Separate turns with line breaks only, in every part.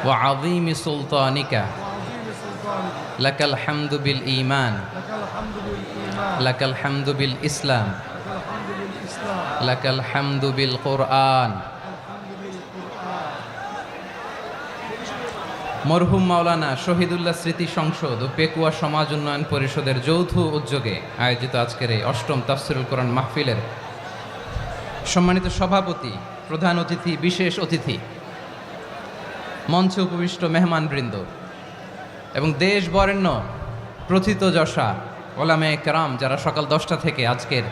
وعظيم سلطانك لك الحمد بالإيمان لك الحمد بالإسلام لك الحمد بالقرآن মরহুম মাওলানা শহীদুল্লাহ স্মৃতি সংসদ ও পেকুয়া সমাজ উন্নয়ন পরিষদের যৌথ উদ্যোগে আয়োজিত আজকের এই অষ্টম তাফসিরুল কোরআন মাহফিলের সম্মানিত সভাপতি, প্রধান অতিথি, বিশেষ অতিথি, মঞ্চে উপবিষ্ট মেহমানবৃন্দ এবং দেশ বরেণ্য প্রথিতযশা ওলামায়ে কেরাম যারা সকাল 10টা থেকে আজকের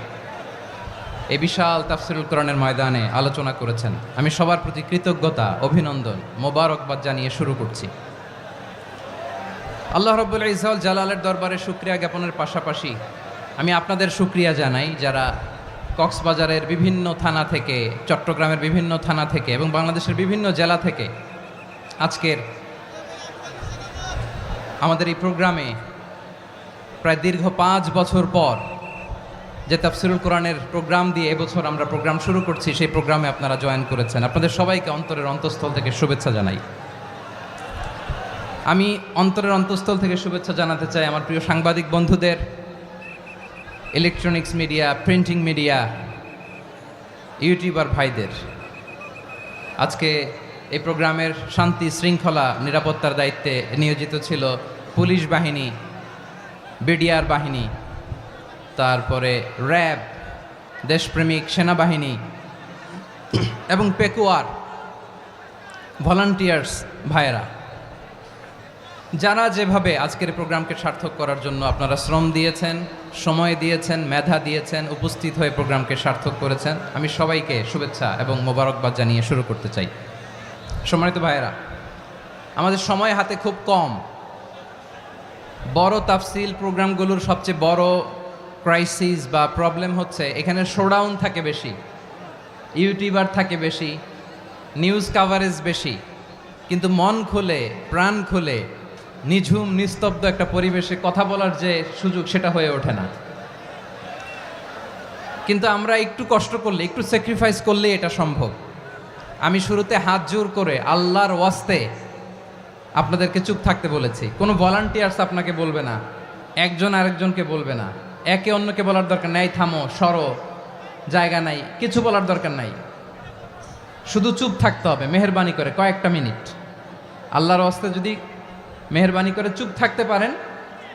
এই বিশাল তাফসিরুল কোরআনের ময়দানে আলোচনা করেছেন, আমি সবার প্রতি কৃতজ্ঞতা, অভিনন্দন, মোবারকবাদ জানিয়ে শুরু করছি। আল্লাহ রাব্বুল ইজ্জত জালালের দরবারে শুকরিয়া জ্ঞাপনের পাশাপাশি আমি আপনাদের শুকরিয়া জানাই যারা কক্সবাজারের বিভিন্ন থানা থেকে, চট্টগ্রামের বিভিন্ন থানা থেকে এবং বাংলাদেশের বিভিন্ন জেলা থেকে আজকের আমাদের এই প্রোগ্রামে প্রায় দীর্ঘ 5 বছর পর যে তাফসিরুল কোরআনের প্রোগ্রাম দিয়ে এবছর আমরা প্রোগ্রাম শুরু করছি, সেই প্রোগ্রামে আপনারা জয়েন করেছেন। আপনাদের সবাইকে অন্তরের অন্তঃস্থল থেকে শুভেচ্ছা জানাই। আমি অন্তরের অন্তঃস্থল থেকে শুভেচ্ছা জানাতে চাই আমার প্রিয় সাংবাদিক বন্ধুদের, electronics media, printing media, YouTuber ভাইদের। আজকে এই প্রোগ্রামের শান্তি শৃঙ্খলা নিরাপত্তার দায়িত্বে নিয়োজিত ছিল পুলিশ বাহিনী, বিডিআর বাহিনী, তারপরে র্যাব, দেশপ্রেমিক সেনাবাহিনী এবং পেকুয়ার ভলান্টিয়ার্স ভাইয়েরা, যারা যেভাবে আজকের প্রোগ্রামকে সার্থক করার জন্য আপনারা শ্রম দিয়েছেন, সময় দিয়েছেন, মেধা দিয়েছেন, উপস্থিত হয়ে প্রোগ্রামকে সার্থক করেছেন, আমি সবাইকে শুভেচ্ছা এবং মোবারকবাদ জানিয়ে শুরু করতে চাই। সম্মানিত ভাইয়েরা, আমাদের সময় হাতে খুব কম। বড় তাফসিল প্রোগ্রামগুলোর সবচেয়ে বড় ক্রাইসিস বা প্রবলেম হচ্ছে এখানে শোডাউন থাকে বেশি, ইউটিউবার থাকে বেশি, নিউজ কাভারেজ বেশি, কিন্তু মন খুলে, প্রাণ খুলে, নিঝুম নিস্তব্ধ একটা পরিবেশে কথা বলার যে সুযোগ, সেটা হয়ে ওঠে না। কিন্তু আমরা একটু কষ্ট করলে, একটু স্যাক্রিফাইস করলে এটা সম্ভব। আমি শুরুতে হাত জোর করে আল্লাহর ওয়াস্তে আপনাদেরকে চুপ থাকতে বলেছি। কোনো ভলান্টিয়ার্স আপনাকে বলবে না, একজন আরেকজনকে বলবে না, একে অন্যকে বলার দরকার নাই, থামো, সরো, জায়গা নাই, কিছু বলার দরকার নাই, শুধু চুপ থাকতে হবে মেহেরবানি করে কয়েকটা মিনিট। আল্লাহর ওয়াস্তে যদি মেহেরবানি করে চুপ থাকতে পারেন,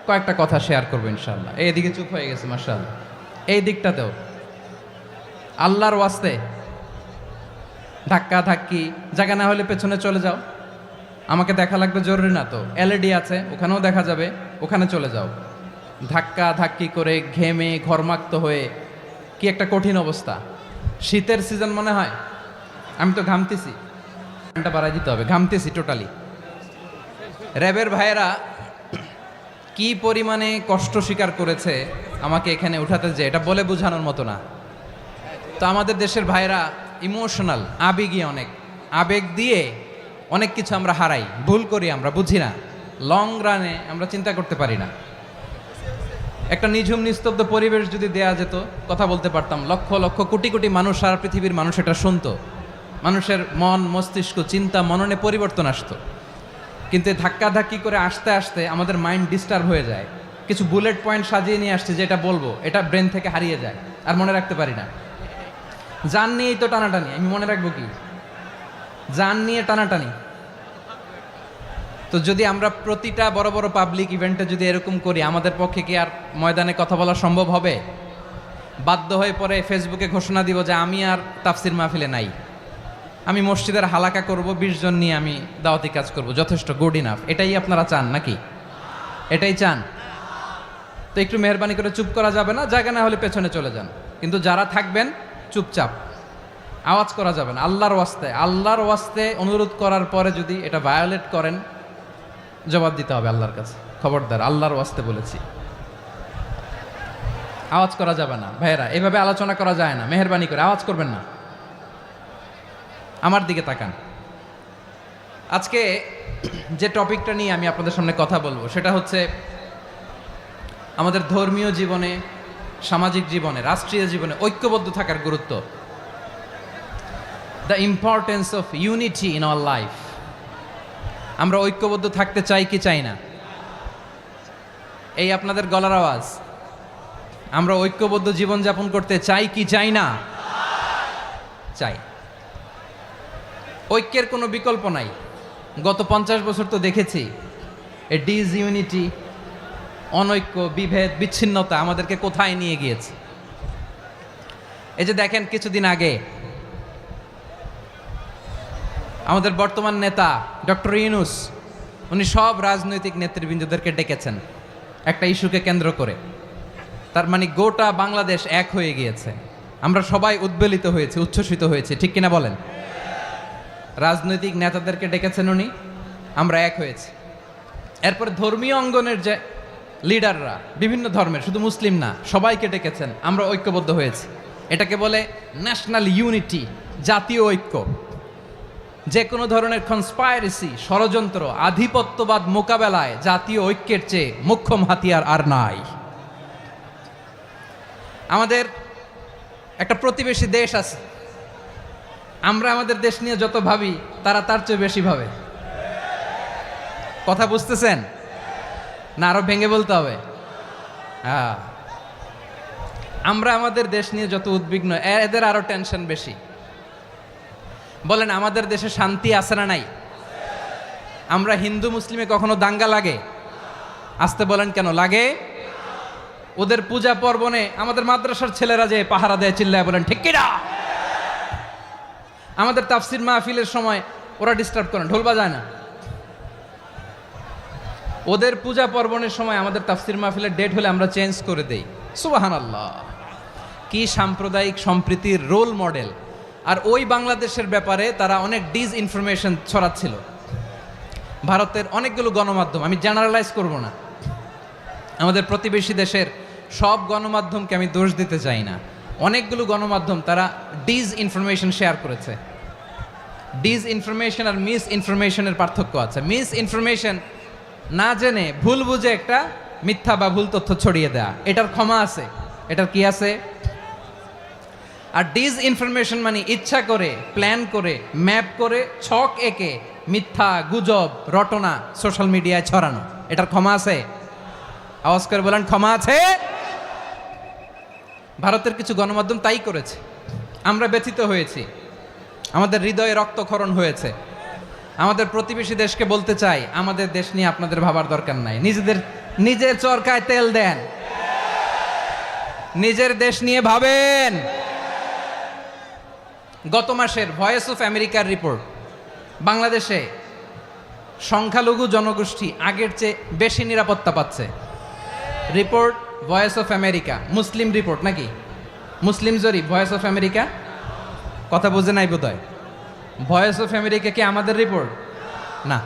কয়েকটা কথা শেয়ার করবো ইনশাআল্লাহ। এইদিকে চুপ হয়ে গেছে মাশাআল্লাহ, এই দিকটাতেও আল্লাহর ওয়াস্তে ধাক্কা ধাক্কি, জায়গা না হলে পেছনে চলে যাও, আমাকে দেখা লাগবে জরুরি না তো, এলইডি আছে ওখানেও দেখা যাবে, ওখানে চলে যাও। ধাক্কা ধাক্কি করে ঘেমে ঘরমাক্ত হয়ে কি একটা কঠিন অবস্থা। শীতের সিজন মনে হয়, আমি তো ঘামতেছি, ফ্যানটা বাড়াই দিতে হবে, ঘামতেছি টোটালি। র্যাবের ভাইয়েরা কি পরিমাণে কষ্ট স্বীকার করেছে আমাকে এখানে উঠাতে, যে এটা বলে বোঝানোর মতো না। তো আমাদের দেশের ভাইয়েরা ইমোশনাল, আবেগী, অনেক আবেগ দিয়ে অনেক কিছু আমরা হারাই, ভুল করি, আমরা বুঝি না, লং রানে আমরা চিন্তা করতে পারি না। একটা নিঝুম নিস্তব্ধ পরিবেশ যদি দেয়া যেত, কথা বলতে পারতাম, লক্ষ লক্ষ কোটি কোটি মানুষ, সারা পৃথিবীর মানুষ এটা শুনতো, মানুষের মন, মস্তিষ্ক, চিন্তা, মননে পরিবর্তন আসতো। কিন্তু ধাক্কা ধাক্কি করে আসতে আসতে আমাদের মাইন্ড ডিস্টার্ব হয়ে যায়। কিছু বুলেট পয়েন্ট সাজিয়ে নিয়ে আসছে, যেটা বলবো এটা ব্রেন থেকে হারিয়ে যায়, আর মনে রাখতে পারি না। জান নিয়েই তো টানাটানি, আমি মনে রাখবো কি? জান নিয়ে টানাটানি। তো যদি আমরা প্রতিটা বড় বড় পাবলিক ইভেন্টে যদি এরকম করি, আমাদের পক্ষে কি আর ময়দানে কথা বলা সম্ভব হবে? বাধ্য হয়ে পরে ফেসবুকে ঘোষণা দিব যে আমি আর তাফসির মাহফিলে নাই, আমি মসজিদের হালাকা করব, 20 জন নিয়ে আমি দাওয়াতি কাজ করব, যথেষ্ট, গুড ইনাফ। এটাই আপনারা চান নাকি? এটাই চান? তো একটু মেহরবানি করে চুপ করা যাবে না? জায়গা না হলে পেছনে চলে যান, কিন্তু যারা থাকবেন চুপচাপ, আওয়াজ করা যাবে না। আল্লাহর ওয়াস্তে, আল্লাহর ওয়াস্তে অনুরোধ করার পরে যদি এটা ভায়োলেট করেন, জবাব দিতে হবে আল্লাহর কাছে। খবরদার, আল্লাহর ওয়াস্তে বলেছি, আওয়াজ করা যাবে না। ভাইয়েরা, এভাবে আলোচনা করা যায় না, মেহরবানি করে আওয়াজ করবেন না। আমার দিকে তাকান। আজকে যে টপিকটা নিয়ে আমি আপনাদের সামনে কথা বলবো, সেটা হচ্ছে আমাদের ধর্মীয় জীবনে, সামাজিক জীবনে, রাষ্ট্রীয় জীবনে ঐক্যবদ্ধ থাকার গুরুত্ব। The importance of unity in our life. আমরা ঐক্যবদ্ধ থাকতে চাই কি চাই না? এই আপনাদের গলার আওয়াজ। আমরা ঐক্যবদ্ধ জীবনযাপন করতে চাই কি চাই না? চাই। ঐক্যের কোনো বিকল্প নাই। গত 50 বছর তো দেখেছি এ ডিসইউনিটি, অনৈক্য, বিভেদ, বিচ্ছিন্নতা আমাদেরকে কোথায় নিয়ে গিয়েছে। এই যে দেখেন কিছুদিন আগে আমাদের বর্তমান নেতা ডক্টর ইউনূস, উনি সব রাজনৈতিক নেতৃবৃন্দদেরকে ডেকেছেন একটা ইস্যুকে কেন্দ্র করে। তার মানে গোটা বাংলাদেশ এক হয়ে গিয়েছে। আমরা সবাই উদ্বেলিত হয়েছে, উচ্ছ্বসিত হয়েছে, ঠিক কিনা বলেন? রাজনৈতিক নেতাদেরকে ডেকেছেন উনি, আমরা এক হয়েছি। এরপরে ধর্মীয় অঙ্গনের যে লিডাররা, বিভিন্ন ধর্মের, শুধু মুসলিম না, সবাইকে ডেকেছেন, আমরা ঐক্যবদ্ধ হয়েছি। এটাকে বলে ন্যাশনাল ইউনিটি, জাতীয় ঐক্য। যে কোনো ধরনের কনস্পাইরেসি, ষড়যন্ত্র, আধিপত্যবাদ মোকাবেলায় জাতীয় ঐক্যের চেয়ে মোক্ষম হাতিয়ার আর নাই। আমাদের একটা প্রতিবেশী দেশ আছে, আমরা আমাদের দেশ নিয়ে যত ভাবি তারা তার চেয়ে বেশি ভাবে। কথা বুঝতেছেন না? আরো ভেঙে বলতে হবে। হ্যাঁ, আমরা আমাদের দেশ নিয়ে যত উদ্বিগ্ন, এদের আরো টেনশন বেশি। বলেন, আমাদের দেশে শান্তি আছে না নাই? আমরা হিন্দু মুসলিমে কখনো দাঙ্গা লাগে? আসতে বলেন, কেন লাগে? ওদের পূজা পার্বণে আমাদের মাদ্রাসার ছেলেরা যে পাহারা দেয়, চিল্লায় বলেন ঠিক কিনা? আমাদের তাফসির মাহফিলের সময় ওরা ডিস্টার্ব করেন, ঢোল বাজায় না। ওদের পূজা পার্বণের সময় আমাদের তাফসির মাহফিলের ডেট হলে আমরা চেঞ্জ করে দেই। সুবহানাল্লাহ, কি সাম্প্রদায়িক সম্প্রীতির রোল মডেল। আর ওই বাংলাদেশের ব্যাপারে তারা অনেক ডিসইনফরমেশন ছড়াচ্ছিল। ভারতের অনেকগুলো গণমাধ্যম, আমি জেনারেলাইজ করব না, আমাদের প্রতিবেশী দেশের সব গণমাধ্যমকে আমি দোষ দিতে চাই না, অনেকগুলো গণমাধ্যম তারা ডিসইনফরমেশন শেয়ার করেছে। ডিসইনফরমেশন আর মিস ইনফরমেশনের পার্থক্য আছে। মিস ইনফরমেশন না জেনে ভুল বুঝে একটা মিথ্যা বা ভুল তথ্য ছড়িয়ে দেয়া, এটার ক্ষমা আছে, এটার কি আছে? আর ডিসইনফরমেশন মানে ইচ্ছা করে, প্ল্যান করে, ম্যাপ করে, ছক এঁকে মিথ্যা, গুজব, রটনা সোশ্যাল মিডিয়ায় ছড়ানো, এটার ক্ষমা আছে? আওয়াজ করে বলেন, ক্ষমা আছে? ভারতের কিছু গণমাধ্যম তাই করেছে। আমরা ব্যথিত হয়েছি, আমাদের হৃদয়ে রক্তক্ষরণ হয়েছে। আমাদের প্রতিবেশী দেশকে বলতে চাই, আমাদের দেশ নিয়ে আপনাদের ভাবার দরকার নাই। নিজের চরকায় তেল দেন, নিজের দেশ নিয়ে ভাবেন। গত মাসের ভয়েস অফ আমেরিকার রিপোর্ট, বাংলাদেশে সংখ্যালঘু জনগোষ্ঠী আগের চেয়ে বেশি নিরাপত্তা পাচ্ছে। Report voice of America, Muslim report নাকি? মুসলিম জরিপ, ভয়েস অফ আমেরিকা। কথা বুঝে নাই বোধহয়। ভয়েস অফ আমেরিকা কি আমাদের রিপোর্ট? না,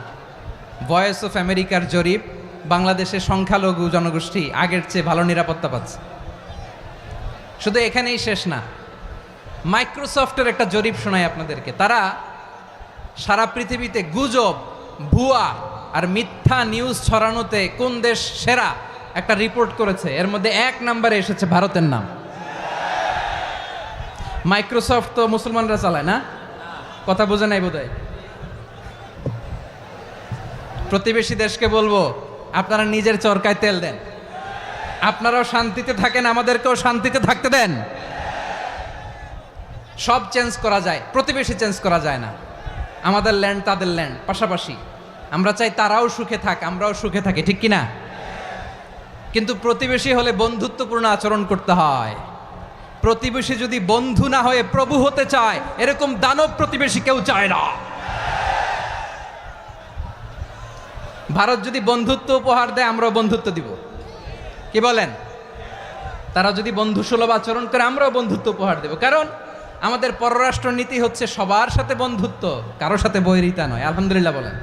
ভয়েস অফ আমেরিকার জরিপ, বাংলাদেশের সংখ্যালঘু জনগোষ্ঠী আগের চেয়ে ভালো নিরাপত্তা পাচ্ছে। শুধু এখানেই শেষ না, মাইক্রোসফটের একটা জরিপ শোনায় আপনাদেরকে। তারা সারা পৃথিবীতে গুজব, ভুয়া আর মিথ্যা নিউজ ছড়ানোতে কোন দেশ সেরা একটা রিপোর্ট করেছে। এর মধ্যে 1 নম্বরে এসেছে ভারতের নাম। মাইক্রোসফট তো মুসলমানরা চালায় না? কথা বোঝে নাই বোধহয়। প্রতিবেশী দেশকে বলবো, আপনারা নিজের চরকায় তেল দেন, আপনারাও শান্তিতে থাকেন, আমাদেরকেও শান্তিতে থাকতে দেন। সব চেঞ্জ করা যায়, প্রতিবেশী চেঞ্জ করা যায় না। আমাদের ল্যান্ড তাদের ল্যান্ড, পাশাপাশি। আমরা চাই তারাও সুখে থাক, আমরাও সুখে থাকি, ঠিক কিনা? কিন্তু প্রতিবেশী হলে বন্ধুত্বপূর্ণ আচরণ করতে হয়। প্রতিবেশী যদি বন্ধু না হয়ে প্রভু হতে চায়, এরকম দানব প্রতিবেশী কেউ চায় না। ভারত যদি বন্ধুত্ব উপহার দেয়, আমরাও বন্ধুত্ব দিব, কি বলেন? তারা যদি বন্ধু সুলভ আচরণ করে, আমরাও বন্ধুত্ব উপহার দেব। কারণ আমাদের পররাষ্ট্র নীতি হচ্ছে সবার সাথে বন্ধুত্ব, কারোর সাথে বৈরিতা নয়। আলহামদুলিল্লাহ বলেন,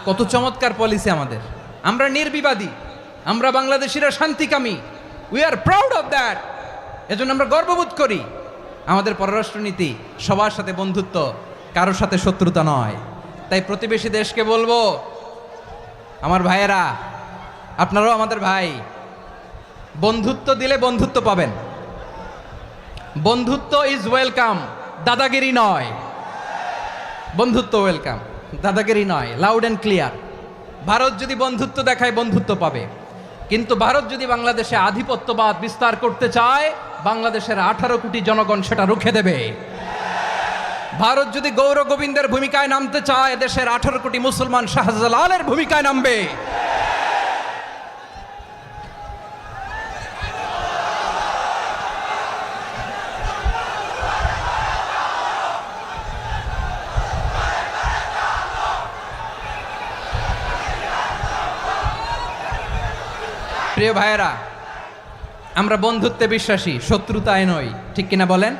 কত চমৎকার পলিসি আমাদের। আমরা নির্বিবাদী, আমরা বাংলাদেশিরা শান্তিকামী। We are proud of that. এজন্য আমরা গর্ববোধ করি। আমাদের পররাষ্ট্র নীতি সবার সাথে বন্ধুত্ব, কারোর সাথে শত্রুতা নয়। তাই প্রতিবেশী দেশকে বলবো, আমার ভাইয়েরা, আপনারাও আমাদের ভাই। বন্ধুত্ব দিলে বন্ধুত্ব পাবেন। বন্ধুত্ব ইজ ওয়েলকাম, দাদাগিরি নয়। বন্ধুত্ব ওয়েলকাম। দাদাগিরি নয়, লাউড অ্যান্ড ক্লিয়ার। ভারত যদি বন্ধুত্ব দেখায় বন্ধুত্ব পাবে, কিন্তু ভারত যদি বাংলাদেশে আধিপত্যবাদ বিস্তার করতে চায়, বাংলাদেশের 18 কোটি জনগণ সেটা রুখে দেবে। ভারত যদি গৌর গোবিন্দের ভূমিকায় নামতে চায়, দেশের 18 কোটি মুসলমান শাহজালালের ভূমিকায় নামবে। প্রিয় ভাইয়েরা, আমরা বন্ধুত্বে বিশ্বাসী, শত্রুতায় নই, ঠিক কিনা বলেন?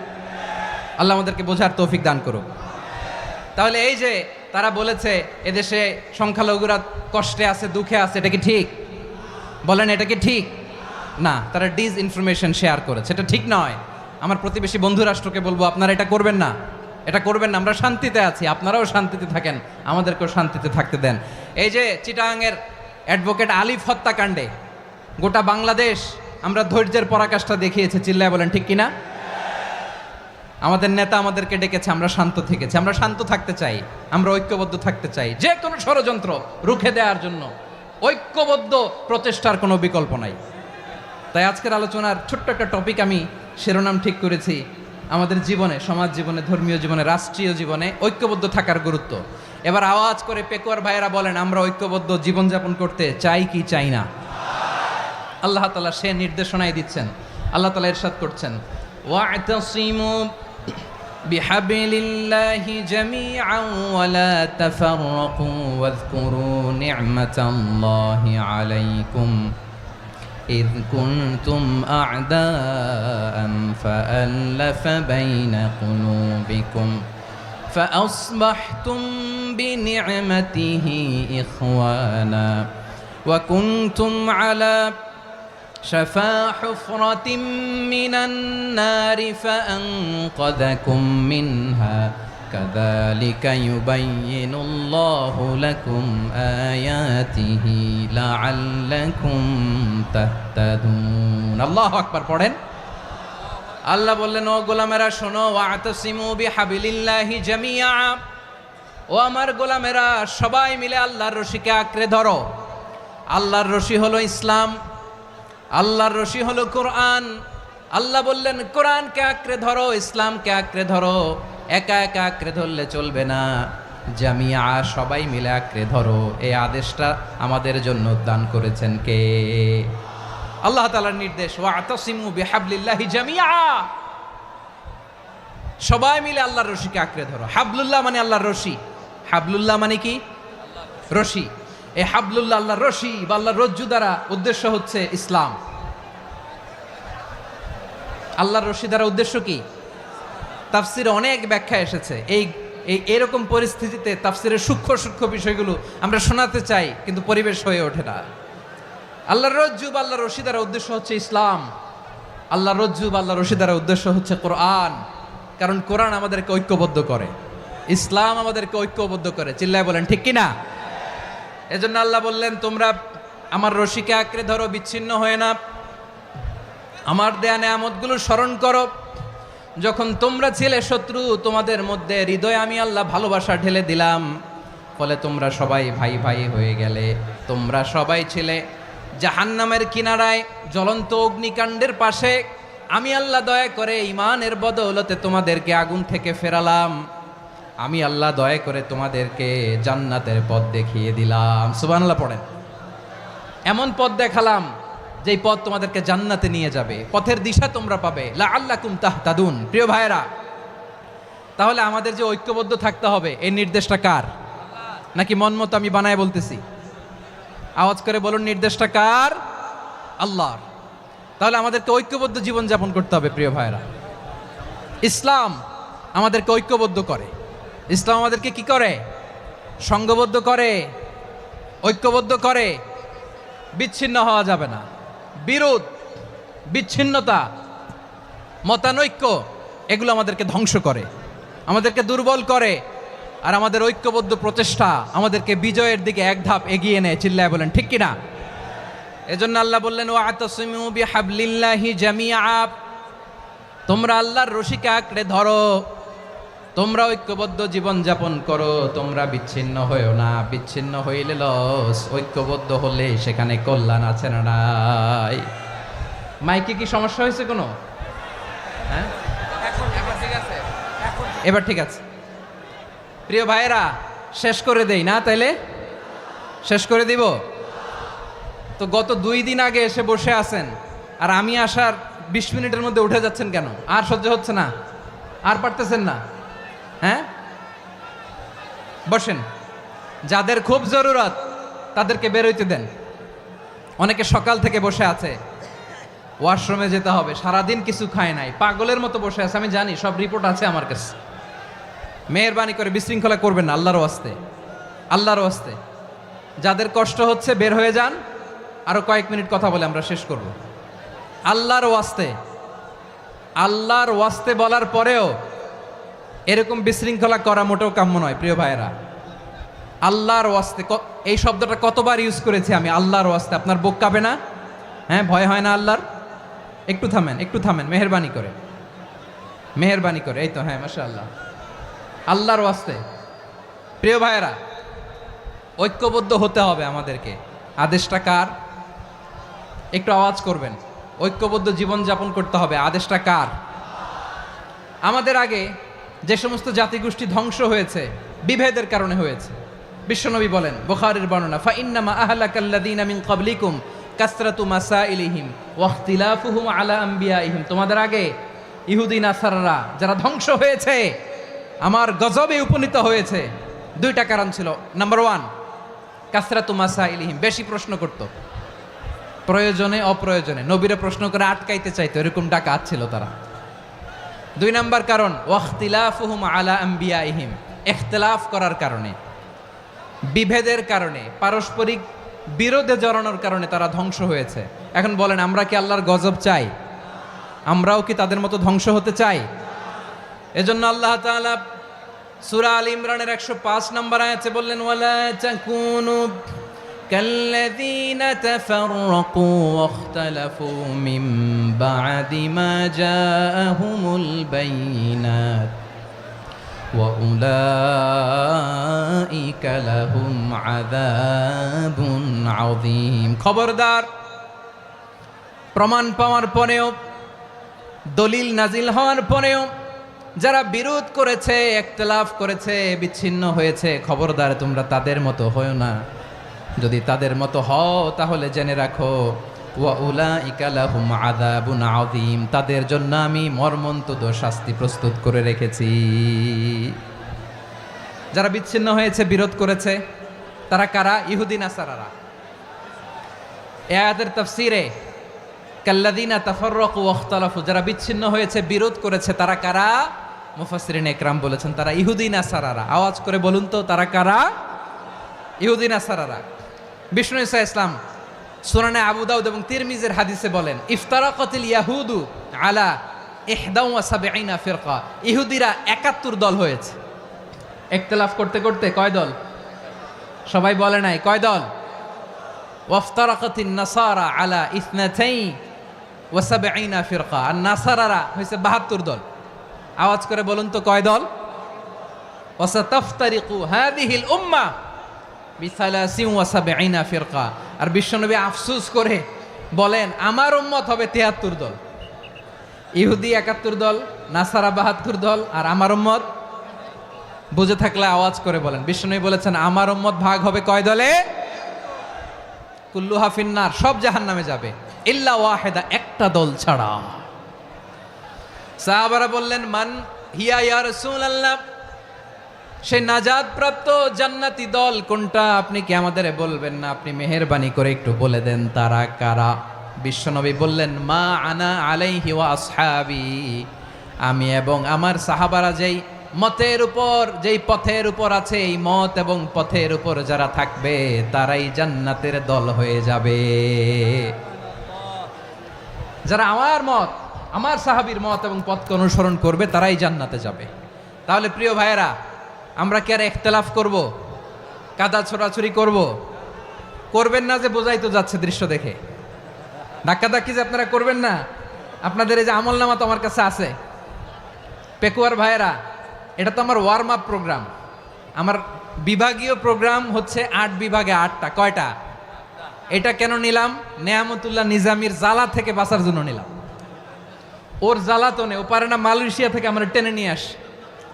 আল্লাহ আমাদেরকে বোঝার তৌফিক দান করুক। তাহলে এই যে তারা বলেছে এদেশে সংখ্যালঘুরা কষ্টে আছে, দুঃখে আছে, এটা কি ঠিক? বলেন, এটা কি ঠিক? না, তারা ডিস ইনফরমেশন শেয়ার করেছে, এটা ঠিক নয়। আমার প্রতিবেশী বন্ধু রাষ্ট্রকে বলবো, আপনারা এটা করবেন না, এটা করবেন না। আমরা শান্তিতে আছি, আপনারাও শান্তিতে থাকেন, আমাদেরকেও শান্তিতে থাকতে দেন। এই যে চিটাগাংয়ের অ্যাডভোকেট আলিফ হত্যাকাণ্ডে গোটা বাংলাদেশ আমরা ধৈর্যের পরাকাষ্ঠা দেখিয়েছে, চিল্লায় বলেন ঠিক কিনা? আমাদের নেতা আমাদেরকে ডেকেছে, আমরা শান্ত থেকেছি। আমরা শান্ত থাকতে চাই, আমরা ঐক্যবদ্ধ থাকতে চাই। যে কোনো ষড়যন্ত্র রুখে দেওয়ার জন্য ঐক্যবদ্ধ প্রচেষ্টার কোনো বিকল্প নাই। তাই আজকের আলোচনার ছোট্ট একটা টপিক আমি শিরোনাম ঠিক করেছি, আমাদের জীবনে, সমাজ জীবনে, ধর্মীয় জীবনে, রাষ্ট্রীয় জীবনে ঐক্যবদ্ধ থাকার গুরুত্ব। এবার আওয়াজ করে পেকুয়ার ভাইয়েরা বলেন, আমরা ঐক্যবদ্ধ জীবনযাপন করতে চাই কি চাই না? আল্লাহ তাআলা সে নির্দেশনাই দিচ্ছেন। আল্লাহ তাআলা ইরশাদ করছেন, ওয়া'তাসিমু বিহাবলিল্লাহি জামিআন ওয়া লা তাফাররাকু ওয়াযকুরু নি'মাতাল্লাহি আলাইকুম إذ كنتم أعداء فألف بين قلوبكم فأصبحتم بنعمته إخوانا وكنتم على شفا حفرة من النار فأنقذكم منها كذلك يبين الله لكم آياته لعلكم تهتدون الله أكبر পড়েন। আল্লাহ বললেন, ও গোলামেরা শোনো, ওয়া'তাসিমু বিহাবলিল্লাহি জামিআ, ও আমার গোলামেরা সবাই মিলে আল্লাহর রশিকে আঁকড়ে ধরো। আল্লাহর রশি হলো ইসলাম, আল্লাহর রশি হলো কোরআন। আল্লাহ বললেন, কোরআনকে আঁকড়ে ধরো, ইসলামকে আঁকড়ে ধরো। একা একা আঁকড়ে ধরলে চলবে না, জামিয়া, সবাই মিলে আঁকড়ে ধরো। এই আদেশটা আমাদের জন্য দান করেছেন কে? আল্লাহ তাআলার নির্দেশ, ওয়া'তাসিমু বিহাবলিল্লাহি জামিআ, সবাই মিলে আল্লাহর রশিকে আঁকড়ে ধরো। হাবলুল্লাহ মানে আল্লাহর রশি। হাবলুল্লাহ মানে কি? রশি। এই হাবলুল্লাহ আল্লাহর রশি বা আল্লাহর রজ্জু দ্বারা উদ্দেশ্য হচ্ছে ইসলাম। আল্লাহর রশি দ্বারা উদ্দেশ্য কি? তাফসিরে অনেক ব্যাখ্যা এসেছে। এরকম পরিস্থিতিতে তাফসিরের সূক্ষ্ম সূক্ষ্ম বিষয়গুলো আমরা শোনাতে চাই, কিন্তু পরিবেশ হয়ে ওঠে না। আল্লাহর রজ্জু বা আল্লাহর রশি দ্বারা উদ্দেশ্য হচ্ছে ইসলাম। আল্লাহর রজ্জু বা আল্লাহর রশি দ্বারা উদ্দেশ্য হচ্ছে কোরআন, কারণ কোরআন আমাদেরকে ঐক্যবদ্ধ করে, ইসলাম আমাদেরকে ঐক্যবদ্ধ করে। চিল্লায় বলেন ঠিক কিনা? এজন্য আল্লাহ বললেন, তোমরা আমার রশিকে আঁকড়ে ধরো, বিচ্ছিন্ন হয়ে না। আমার দেয়া নেয়ামতগুলো স্মরণ করো। যখন তোমরা ছিলে শত্রু, তোমাদের মধ্যে হৃদয়ে আমি আল্লাহ ভালোবাসা ঢেলে দিলাম, ফলে তোমরা সবাই ভাই ভাই হয়ে গেলে। তোমরা সবাই ছিলে জাহান্নামের কিনারায়, জ্বলন্ত অগ্নিকাণ্ডের পাশে। আমি আল্লাহ দয়া করে ঈমানের বদৌলতে তোমাদেরকে আগুন থেকে ফেরালাম। আমি আল্লাহ দয়া করে তোমাদেরকে জান্নাতের পথ দেখিয়ে দিলাম। সুবহানাল্লাহ পড়েন। এমন পথ দেখালাম যেই পথ তোমাদেরকে জান্নাতে নিয়ে যাবে, পথের দিশা তোমরা পাবে। লাআল্লাকুম তাহতাদুন। প্রিয় ভাইয়েরা, তাহলে আমাদের যে ঐক্যবদ্ধ থাকতে হবে, এই নির্দেশটা কার? নাকি মন মতো আমি বানায় বলতেছি? আওয়াজ করে বলুন, নির্দেশটা কার? আল্লাহর। তাহলে আমাদেরকে ঐক্যবদ্ধ জীবনযাপন করতে হবে। প্রিয় ভাইয়েরা, ইসলাম আমাদেরকে ঐক্যবদ্ধ করে। ইসলাম আমাদেরকে কি করে? সংঘবদ্ধ করে, ঐক্যবদ্ধ করে। বিচ্ছিন্ন হওয়া যাবে না। বিরোধ, বিচ্ছিন্নতা, মতানৈক্য, এগুলো আমাদেরকে ধ্বংস করে, আমাদেরকে দুর্বল করে। আর আমাদের ঐক্যবদ্ধ প্রচেষ্টা আমাদেরকে বিজয়ের দিকে এক ধাপ এগিয়ে নেয়। চিল্লায় বলেন ঠিক কিনা? এজন্য আল্লাহ বললেন, ওয়া'তাসিমু বিহাবলিল্লাহি জামিআ, তোমরা আল্লাহর রশিকে আঁকড়ে ধরো। তোমরা ঐক্যবদ্ধ জীবন যাপন করো, তোমরা বিচ্ছিন্ন হয়েও না, বিচ্ছিন্ন হইলে লস, ঐক্যবদ্ধ হলে সেখানে কল্যাণ আছে না নাই? মাইকে কি সমস্যা হয়েছে কোনো? হ্যাঁ, এবার ঠিক আছে, এবার ঠিক আছে। প্রিয় ভাইয়েরা, শেষ করে দেই না তাইলে? শেষ করে দিব তো? গত 2 দিন আগে এসে বসে আছেন, আর আমি আসার 20 মিনিটের মধ্যে উঠে যাচ্ছেন কেন? আর সহ্য হচ্ছে না? আর পারতেছেন না? হ্যাঁ, বসেন। যাদের খুব জরুরত তাদেরকে বেরোইতে দেন। অনেকে সকাল থেকে বসে আছে, ওয়াশরুমে যেতে হবে, সারাদিন কিছু খায় নাই, পাগলের মতো বসে আছে। আমি জানি, সব রিপোর্ট আছে আমার কাছে। মেহেরবানি করে বিশৃঙ্খলা করবেন না, আল্লাহর ওয়াস্তে, আল্লাহর ওয়াস্তে। যাদের কষ্ট হচ্ছে বের হয়ে যান। আরো কয়েক মিনিট কথা বলে আমরা শেষ করব। আল্লাহর ওয়াস্তে, আল্লাহর ওয়াস্তে বলার পরেও এরকম বিশৃঙ্খলা করা মোটেও কাম্য নয় প্রিয় ভাইয়েরা। আল্লাহর ওয়াস্তে, এই শব্দটা কতবার ইউজ করেছি আমি, আল্লাহর ওয়াস্তে। আপনার বুক কাঁপে না? হ্যাঁ, ভয় হয় না আল্লাহর? একটু থামেন, একটু থামেন, মেহেরবানি করে, মেহেরবানি করে। এই তো, হ্যাঁ, মাশাআল্লাহ। আল্লাহর ওয়াস্তে প্রিয় ভাইয়েরা, ঐক্যবদ্ধ হতে হবে আমাদেরকে। আদেশটা কার? একটু আওয়াজ করবেন। ঐক্যবদ্ধ জীবন যাপন করতে হবে, আদেশটা কার? আমাদের আগে যে সমস্ত জাতিগোষ্ঠী ধ্বংস হয়েছে বিভেদের কারণে হয়েছে। বিশ্বনবী বলেন, বুখারীর বর্ণনা, ফা ইন্নামা আহলাকাল্লাযীনা মিন ক্বাবলিকুম কাসরাতু মাসাইলিহিম ওয়া ইখতিলাফুহুম আলা আমবিয়াইহিম। তোমাদের আগে ইহুদি নাসারারা যারা ধ্বংস হয়েছে, আমার গজবে উপনীত হয়েছে, 2টা কারণ ছিল। নাম্বার 1, কাসরাতু মাসাইলিহিম, বেশি প্রশ্ন করত, প্রয়োজনে অপ্রয়োজনে নবীরা প্রশ্ন করে আটকাইতে চাইতো, এরকম ডাকাত ছিল তারা। 2 নাম্বার কারণ, ওয়াখতিলাফুহুম আলা আমবিয়াইহিম, ইখতিলাফ করার কারণে, বিভেদের কারণে, পারস্পরিক বিরোধে জড়ানোর কারণে তারা ধ্বংস হয়েছে। এখন বলেন, আমরা কি আল্লাহর গজব চাই? আমরাও কি তাদের মতো ধ্বংস হতে চাই? এজন্য আল্লাহ তাআলা সূরা আল ইমরানের 105 নম্বর আয়াতে বললেন, ওয়ালা তাকুনু কাল্লাযীনা তাফাররাকু ওয়াখতালাফু মিন বা'দি মা জাআহুমুল বাইয়িনাত ওয়া উলাইকা লাহুম আযাবুন আযীম। খবরদার, প্রমাণ পাওয়ার পরেও, দলিল নাজিল হওয়ার পরেও যারা বিরোধ করেছে, ইখতিলাফ করেছে, বিচ্ছিন্ন হয়েছে, খবরদার তোমরা তাদের মতো হয়ো না। যদি তাদের মতো হও তাহলে জেনে রাখো, ওয়া উলাইকা লাহুম আযাবুন আযীম, তাদের জন্য আমি মর্মন্তুদ শাস্তি প্রস্তুত করে রেখেছি। যারা বিচ্ছিন্ন হয়েছে, বিরোধ করেছে, তারা কারা? ইহুদি নাসারারা। এই আয়াতের তাফসীরে কাল্লাযীনা তাফাররাকু ওয়াখতালাফু, যারা বিচ্ছিন্ন হয়েছে, বিরোধ করেছে, তারা কারা? মুফাসসিরিন ইকরাম বলেছেন তারা ইহুদি নাসারারা। আওয়াজ করে বলুন তো, তারা কারা? ইহুদি নাসারারা। বিষ্ণু ঈসা ইসলাম সুনানে আবু দাউদ এবং তিরমিজির হাদিসে বলেন, ইফতারাকাতিল ইয়াহুদু আলা 71 ফিরকা, ইহুদিরা 71 দল হয়েছে। ইখতিলাফ করতে করতে কয় দল? সবাই বলে নাই, কয় দল? ওয়াফতারাকাতিন নাসারা আলা 72 ফিরকা, আর নাসারারা হয়েছে 72 দল। আওয়াজ করে বলুন তো, কয় দল? ওয়াসাতাফতারিকু হাযিহিল উম্মাহ বি73 ফিরকা। আর বিশ্বনবী আফসোস করে বলেন, আমার উম্মত হবে 73 দল। ইহুদি 71 দল, নাসারা 72 দল, আর আমার উম্মত, বুঝে থাকলে আওয়াজ করে বলেন। বিশ্বনবী বলেছেন, আমার উম্মত ভাগ হবে কয় দলে? কুল্লুহা ফিন্নার, সব জাহান্নামে যাবে, ইল্লা ওয়াহিদা, একটা দল ছাড়া। সাহাবারা বললেন, মান হিয়া ইয়া রাসূলুল্লাহ, সেই নাজাত প্রাপ্ত জান্নাতি দল কোনটা? আপনি কি আমাদের বলবেন না? আপনি মেহেরবানি করে একটু বলে দেন তারা কারা। বিশ্বনবী বললেন, মা আনা আলাইহি ওয়া আসহাবি, আমি এবং আমার সাহাবারা যেই মতের উপর, যেই পথের উপর আছে, এই মত এবং পথের উপর যারা থাকবে তারাই জান্নাতের দল হয়ে যাবে। যারা আমার মত, আমার সাহাবীর মত এবং পথকে অনুসরণ করবে তারাই জান্নাতে যাবে। তাহলে প্রিয় ভাইয়েরা, আমরা কি আর ইখতিলাফ করব? কাদা ছোড়াছুরি করব? করবেন না যে বোঝাই তো যাচ্ছে দৃশ্য দেখে। ধাক্কাধাক্কি যে আপনারা করবেন না। আপনাদের এই যে আমলনামা তো আমার কাছে আছে। পেকুয়ার ভাইয়েরা, এটা তো আমার ওয়ার্ম আপ প্রোগ্রাম। আমার বিভাগীয় প্রোগ্রাম হচ্ছে 8 বিভাগে 8টা। কয়টা? এটা কেন নিলাম? নেয়ামতুল্লাহ নিজামীর জ্বালা থেকে বাঁচার জন্য নিলাম। ওর জ্বালাতনে ও পারে না মালয়েশিয়া থেকে আমরা টেনে নিয়ে আস,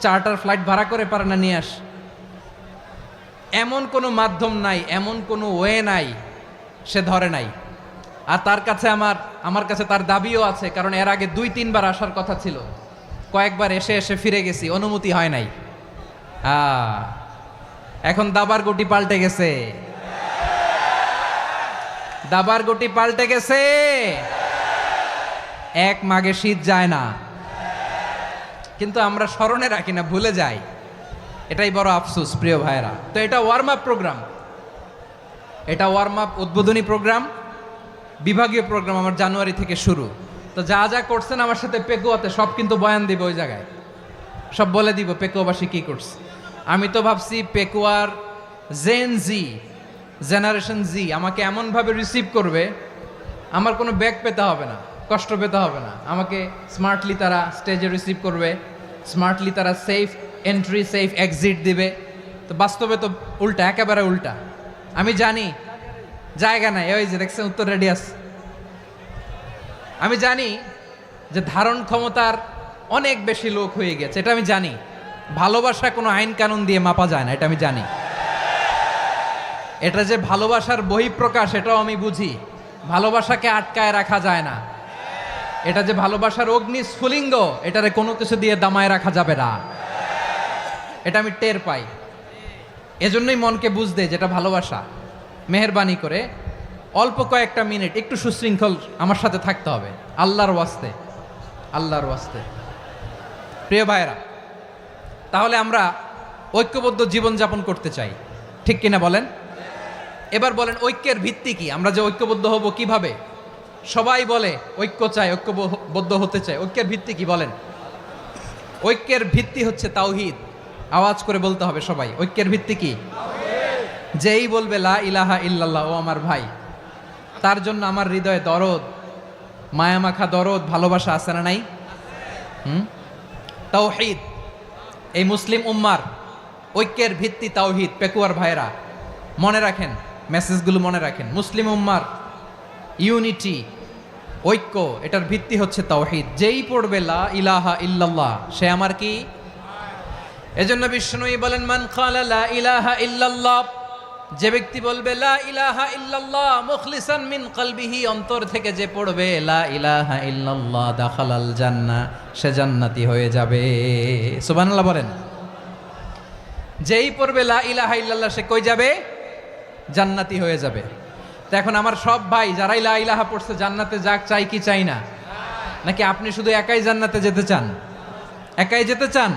চার্টার ফ্লাইট ভাড়া করে পারে না নিয়ে আস। এমন কোনো মাধ্যম নাই, এমন কোনো ওয়ে নাই সে ধরে নাই। আর তার কাছে আমার কাছে তার দাবিও আছে, কারণ এর আগে 2-3 বার আসার কথা ছিল, কয়েকবার এসে এসে ফিরে গেছি, অনুমতি হয় নাই। এখন দাবার গুটি পাল্টে গেছে, দাবার গুটি পাল্টে গেছে। এক মাঘে শীত যায় না, কিন্তু আমরা স্মরণে রাখি না, ভুলে যাই। এটাই বড় আফসোস প্রিয় ভাইরা। তো এটা ওয়ার্ম আপ প্রোগ্রাম, এটা ওয়ার্ম আপ উদ্বোধনী প্রোগ্রাম, বিভাগীয় প্রোগ্রাম আমার জানুয়ারি থেকে শুরু। তো যা যা করছেন আমার সাথে পেকুয়াতে সব কিন্তু বয়ান দিব, ওই জায়গায় সব বলে দিব পেকুয়াবাসী কি করছে। আমি তো ভাবছি পেকুয়ার জেনারেশন জি আমাকে এমনভাবে রিসিভ করবে, আমার কোনো ব্যাক পেতে হবে না, কষ্ট পেতে হবে না। আমাকে স্মার্টলি তারা স্টেজে রিসিভ করবে, স্মার্টলি তারা সেফ এন্ট্রি সেফ এক্সিট দিবে। তো বাস্তবে তো উল্টা, একেবারে উল্টা। আমি জানি জায়গা নাই, ওই যে দেখছেন উত্তর রেডি আছে। আমি জানি যে ধারণ ক্ষমতার অনেক বেশি লোক হয়ে গেছে, এটা আমি জানি। ভালোবাসা কোনো আইন কানুন দিয়ে মাপা যায় না, এটা আমি জানি। এটা যে ভালোবাসার বহিঃপ্রকাশ এটাও আমি বুঝি। ভালোবাসাকে আটকায় রাখা যায় না। এটা যে ভালোবাসার অগ্নি স্ফুলিঙ্গ, এটারে কোনো কিছু দিয়ে দামায় রাখা যাবে না, এটা আমি টের পাই। এজন্যই মনকে বুঝতে যেটা ভালোবাসা। মেহেরবানি করে অল্প কয়েকটা মিনিট একটু সুশৃঙ্খল আমার সাথে থাকতে হবে, আল্লাহর ওয়াস্তে, আল্লাহর ওয়াস্তে। প্রিয় ভাইরা, তাহলে আমরা ঐক্যবদ্ধ জীবনযাপন করতে চাই, ঠিক কিনা বলেন? এবার বলেন ঐক্যের ভিত্তি কি? আমরা যে ঐক্যবদ্ধ হব কিভাবে? সবাই বলে ঐক্য চাই, ঐক্যবদ্ধ হতে চাই। ঐক্যের ভিত্তি কি বলেন? ঐক্যের ভিত্তি হচ্ছে তাওহীদ। আওয়াজ করে বলতে হবে সবাই, ঐক্যের ভিত্তি কি? যেই বলবে লা ইলাহা ইল্লাল্লাহ, ও আমার ভাই, তার জন্য আমার হৃদয়ে দরদ, মায়ামাখা দরদ, ভালোবাসা আছে না নাই? তাওহীদ। এই মুসলিম উম্মার ঐক্যের ভিত্তি তাওহীদ। পেকুয়ার ভাইরা মনে রাখেন, মেসেজগুলো মনে রাখেন। মুসলিম উম্মার ইউনিটি, ঐক্য, এটার ভিত্তি হচ্ছে তাওহীদ। যেই পড়বে লা ইলাহা ইল্লাল্লাহ সে আমার কি? এজন্য বিষ্ণুই বলেন মান ক্বালা লা ইলাহা ইল্লাল্লাহ, যে ব্যক্তি বলবে লা ইলাহা ইল্লাল্লাহ মুখলিসান মিন কলবিহি, অন্তর থেকে যে পড়বে লা ইলাহা ইল্লাল্লাহ, দাখালাল জান্নাহ, সে জান্নাতি হয়ে যাবে। সুবহানাল্লাহ বলেন। যেই পড়বে লা ইলাহা ইল্লাল্লাহ সে কই যাবে? জান্নাতি হয়ে যাবে। তো এখন আমার সব ভাই যারাই লা ইলাহা পড়ছে জান্নাতে যাক, চাই কি চাই না? নাকি আপনি শুধু একাই জান্নাতে যেতে চান? একাই যেতে চান?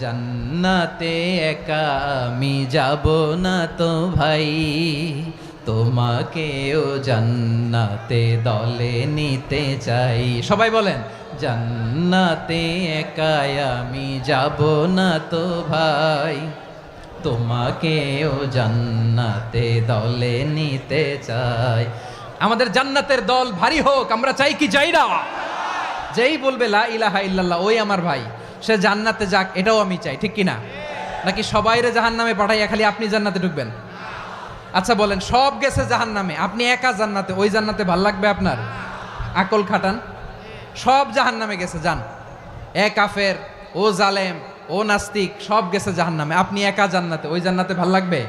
জান্নাতে একা আমি যাব না তো ভাই, তোমাকেও জান্নাতে দলে নিতে চাই। সবাই বলেন জান্নাতে একা আমি যাব না তো ভাই, তোমাকেও জান্নাতে দলে নিতে চাই। আমাদের জান্নাতের দল ভারী হোক, আমরা চাই কি চাই না? যেই বলবে লা ইলাহা ইল্লাল্লাহ ওই আমার ভাই, সে জান্নাতে যাক, এটাও আমি চাই, ঠিক কিনা? নাকি সবাইরে জাহান্নামে পাঠাইয়া খালি আপনি জান্নাতে ঢুকবেন? আচ্ছা বলেন, সব গেছে জাহান্নামে, আপনি একা জান্নাতে, ওই জান্নাতে ভাল লাগবে আপনার? আকল খাটান। সব জাহান্নামে গেছে, যান। এ কাফের, ও জালেম, ও নাস্তিক, সব গেছে জাহান্নামে, আপনি একা জান্নাতে, ওই জান্নাতে ভাল লাগবে?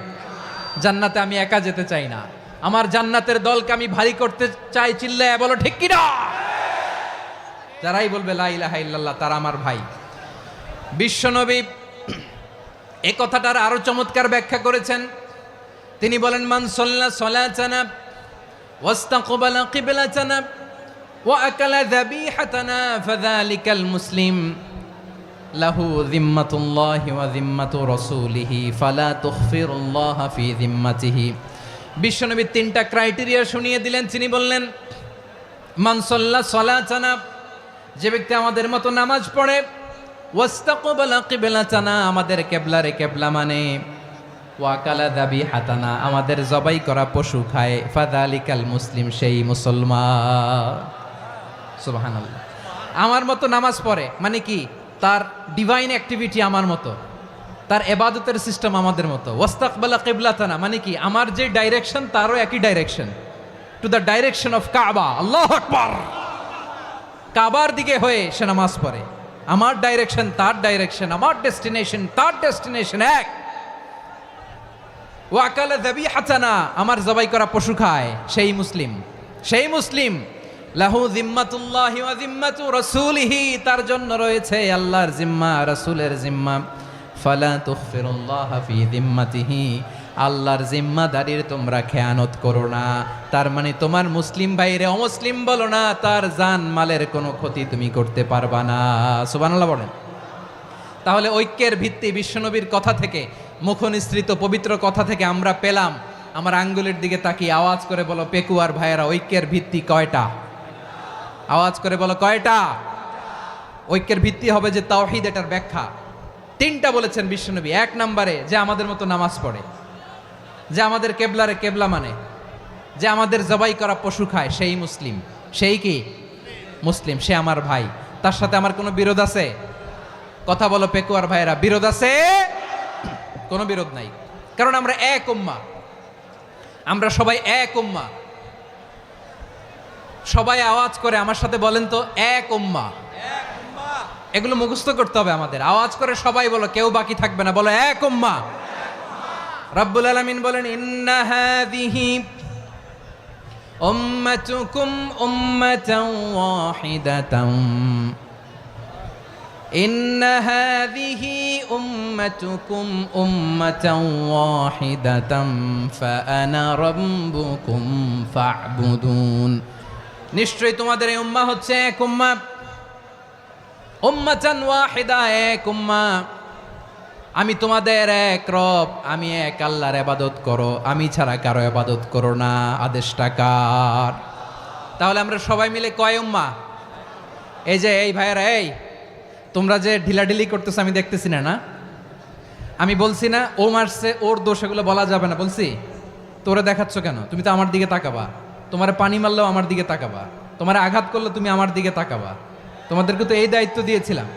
জান্নাতে আমি একা যেতে চাই না, আমার জান্নাতের দলকে আমি ভারী করতে চাই। চিল্লায় বলো ঠিক কিনা? যারাই বলবে লা ইলাহা ইল্লাল্লাহ তারা আমার ভাই। বিশ্বনবী এই কথাটার আরো চমৎকার ব্যাখ্যা করেছেন। তিনি বলেন মান সাল্লা সালাতানা ওয়াস্তাকবালা কিবলাতানা ওয়া আকালা যাবিহাতানা ফাযালিকাল মুসলিম লাহু যিম্মাতুল্লাহি ওয়া যিম্মাতু রাসূলিহি ফালা তুখফিরুল্লাহা ফি যিম্মাতিহি। বিশ্বনবী তিনটা ক্রাইটেরিয়া শুনিয়ে দিলেন। তিনি বললেন মান সাল্লা সালাতানা, যে ব্যক্তি আমাদের মতো নামাজ পড়ে, ওয়াস্তাকবালা কিবলাতানা, আমাদের কিবলারে কিবলা মানে, ওয়াকালা যাবিহাতানা, আমাদের জবাই করা পশু খায়, ফাযালিকাল মুসলিম, সেই মুসলমান। সুবহানাল্লাহ। আমার মতো নামাজ পড়ে মানে কি? তার ডিভাইন অ্যাক্টিভিটি আমার মতো, তার এবাদতের সিস্টেম আমাদের মতো। ওয়াস্তাকবালা কিবলাতানা মানে কি, আমার যে ডাইরেকশন তারও একই direction, to the direction of কাবা। আল্লাহু আকবার। কাবার দিকে হয়ে সে নামাজ পড়ে। আমার ডাইরেকশন তার ডাইরেকশন, আমার ডেস্টিনেশন তার ডেস্টিনেশন এক। ওয়াকালা যাবিহাতানা, আমার জবাই করা পশু খায়, সেই মুসলিম, সেই মুসলিম। লাহু জিম্মাতুল্লাহি ওয়া জিম্মাতু রাসূলিহি, তার জন্য রয়েছে আল্লাহর জিম্মা, রাসূলের জিম্মা। ফালা তুখফিরুল্লাহ ফি জিম্মাতিহি, আল্লাহর জিম্মাদারির তোমরা খেয়ানত করো না। তার মানে তোমার মুসলিম ভাইরে অমুসলিম বলো না, তার জান মালের কোনো ক্ষতি তুমি করতে পারবা না। সুবহানাল্লাহ বলেন। তাহলে ঐক্যের ভিত্তি বিশ্বনবীর কথা থেকে, মুখনিসৃত পবিত্র কথা থেকে আমরা পেলাম। আমার আঙ্গুলের দিকে তাকিয়ে আওয়াজ করে বলো পেকুয়ার ভাইয়েরা, ঐক্যের ভিত্তি কয়টা? আওয়াজ করে বলো কয়টা? ঐক্যের ভিত্তি হবে যে তাওহীদ, এটার ব্যাখ্যা তিনটা বলেছেন বিশ্বনবী। এক নম্বরে যে আমাদের মতো নামাজ পড়ে, যে আমাদের কেবলারে কেবলা মানে, যে আমাদের জবাই করা পশু খায়, সেই মুসলিম। সেই কি মুসলিম, সে আমার ভাই। তার সাথে আমার কোনো বিরোধ আছে? কথা বলো পেকুয়ার ভাইয়েরা, বিরোধ আছে? কোনো বিরোধ নাই, কারণ আমরা এক উম্মাহ, আমরা সবাই এক উম্মাহ। সবাই আওয়াজ করে আমার সাথে বলেন তো, এক উম্মাহ। এগুলো মুখস্থ করতে হবে আমাদের। আওয়াজ করে সবাই বলো, কেউ বাকি থাকবে না, বলো এক উম্মাহ। রব্বুল আলামিন বলেন, ইন্না হাযিহি উম্মাতুকুম উম্মাতান ওয়াহিদাতান, ইন্না হাযিহি উম্মাতুকুম উম্মাতান ওয়াহিদাতান ফাআনা রাব্বুকুম ফা'বুদুন। নিশ্চয়ই তোমাদের এই উম্মাহ হচ্ছে এক উম্মাহ, উম্মাতান ওয়াহিদা, এক উম্মাহ। আমি তোমাদের এক রব, আমি এক আল্লাহর ইবাদত করো, আমি ছাড়া কারো ইবাদত করো না। আদেশটা কার? তাহলে আমরা সবাই মিলে কয় উম্মাহ? এই যে এই ভাইয়েরা, এই তোমরা যে ঢিলাঢিলি করতেছো আমি দেখতেছি না। আমি বলছি না ও মারছে, ওর দোষ, এগুলো বলা যাবে না বলছি? তোরা দেখাচ্ছ কেন? তুমি তো আমার দিকে তাকাবা। তোমার পানি মারলেও আমার দিকে তাকাবা, তোমার আঘাত করলে তুমি আমার দিকে তাকাবা। তোমাদেরকে তো এই দায়িত্ব দিয়েছিলাম।